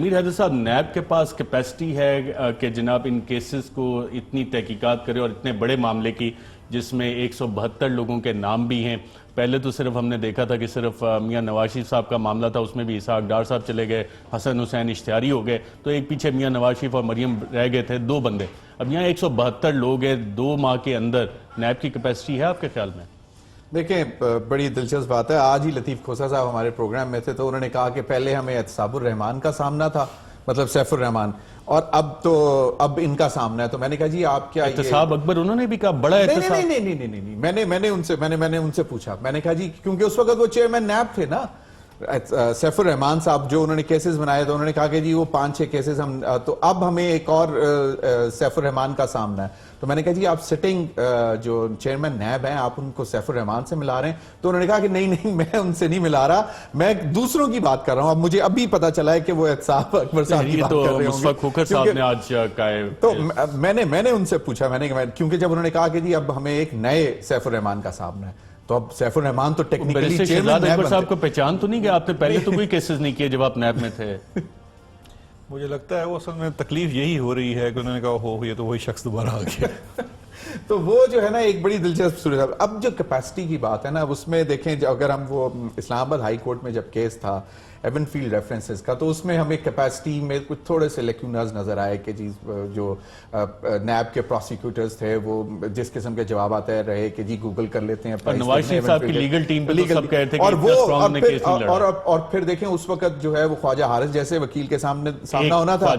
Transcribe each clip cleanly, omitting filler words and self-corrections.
मीर हैदर साहब, नैब के पास कैपेसिटी है कि जनाब इन केसेस को इतनी तहकीकात करे और इतने बड़े मामले की जिसमें 172 लोगों के नाम भी हैं। पहले तो सिर्फ हमने देखा था कि सिर्फ मियां नवाज शरीफ साहब का मामला था, उसमें भी इसहाक डार साहब चले गए, हसन हुसैन इश्तियारी हो गए, तो एक पीछे मियां नवाज शरीफ और मरियम रह गए थे, 2 बंदे। अब यहाँ 172 लोग हैं, 2 माह के अंदर नैब की कैपेसिटी है आपके ख्याल में? देखें, बड़ी दिलचस्प बात है। आज ही लतीफ़ खोसा साहब हमारे प्रोग्राम में थे तो उन्होंने कहा कि पहले हमें एहतसाबुर रहमान का सामना था, मतलब सैफुर रहमान, और अब इनका सामना है। तो मैंने कहा जी आप क्या एहतसाब अकबर, उन्होंने भी कहा बड़ा एहतसाब। नहीं, मैंने उनसे पूछा, मैंने कहा जी क्योंकि उस वक्त वो चेयरमैन नैब थे ना सैफुर रहमान साहब, जो उन्होंने केसेस बनाए तो उन्होंने कहा कि जी वो 5-6 केसेस हम, तो अब हमें एक और सैफुर रहमान का सामना है। तो मैंने कहा जी आप सिटिंग जो चेयरमैन नैब हैं आप उनको सैफुर रहमान से मिला रहे हैं? तो उन्होंने कहा कि नहीं मैं उनसे नहीं मिला रहा, मैं दूसरों की बात कर रहा हूं। अब मुझे अभी पता चला है कि वो एहतसाब अकबर साहब की बात कर रहे होंगे। खोखर साहब ने आज कहा, तो मैंने उनसे पूछा, क्योंकि जब उन्होंने कहा कि जी अब हमें एक नए सैफुर रहमान का सामना है, तो अब सैफुर रहमान तो टेक्निकली शहजाद अकबर साहब को पहचान तो नहीं कि आपने पहले तो कोई केसेस नहीं किए जब आप नैब में थे? मुझे लगता है वो असल में तकलीफ यही हो रही है कि उन्होंने कहा हो ये तो वही शख्स दोबारा आ गया। तो वो जो है ना एक बड़ी दिलचस्प सूरत है। अब जो कैपेसिटी की बात है ना, उसमें देखें अगर हम वो इस्लामाबाद हाई कोर्ट में जब केस था एवनफील्ड रेफरेंसेस का, तो उसमें हमें कैपेसिटी में कुछ थोड़े से लेक्यूनर्स नजर आए कि जी जो नैब के प्रोसिक्यूटर्स थे वो जिस किस्म के जवाब आते रहे कि जी गूगल कर लेते हैं। नवाज शरीफ साहब की लीगल टीम पे तो सब कह रहे थे और कि वो केस नहीं लड़ा। और फिर देखें उस वक्त जो है वो ख्वाजा हारिस जैसे वकील के सामना होना था।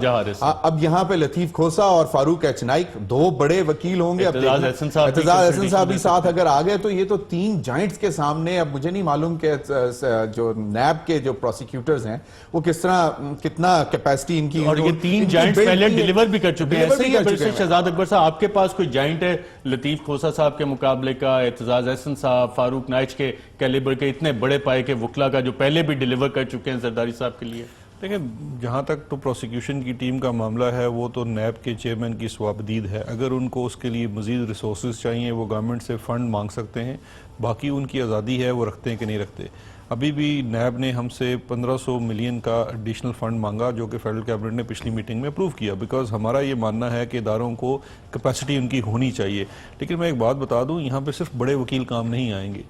अब यहाँ पे लतीफ खोसा और फारूक एच नाइक 2 बड़े वकील होंगे। एतजाज हसन साहब भी साथ अगर आ गए तो ये तो 3 जाइंट्स के सामने। अब मुझे नहीं मालूम कि जो नैब के जो प्रोसिक्यूटर्स हैं वो कितना कैपेसिटी इनकी, और ये 3 जाइंट्स पहले डिलीवर भी कर चुके हैं। ऐसे ही शहजाद अकबर साहब, आपके पास कोई जाइंट है लतीफ खोसा साहब के मुकाबले का, एतजाज हसन साहब, फारूक नाइच के कैलिबर के इतने बड़े पाए के वकला का, जो पहले भी डिलीवर कर चुके हैं जरदारी साहब के लिए? देखिए, जहाँ तक तो प्रोसिक्यूशन की टीम का मामला है वो तो नैब के चेयरमैन की स्वाबदीद है। अगर उनको उसके लिए मजीद रिसोर्स चाहिए वो गवर्नमेंट से फंड मांग सकते हैं, बाकी उनकी आज़ादी है वो रखते हैं कि नहीं रखते। अभी भी नैब ने हमसे 1500 मिलियन का एडिशनल फंड मांगा जो कि फेडरल कैबिनेट ने पिछली मीटिंग में अप्रूव किया, बिकॉज हमारा ये मानना है कि इदारों को कैपेसिटी उनकी होनी चाहिए। लेकिन मैं एक बात बता दूं, यहाँ पे सिर्फ बड़े वकील काम नहीं आएंगे।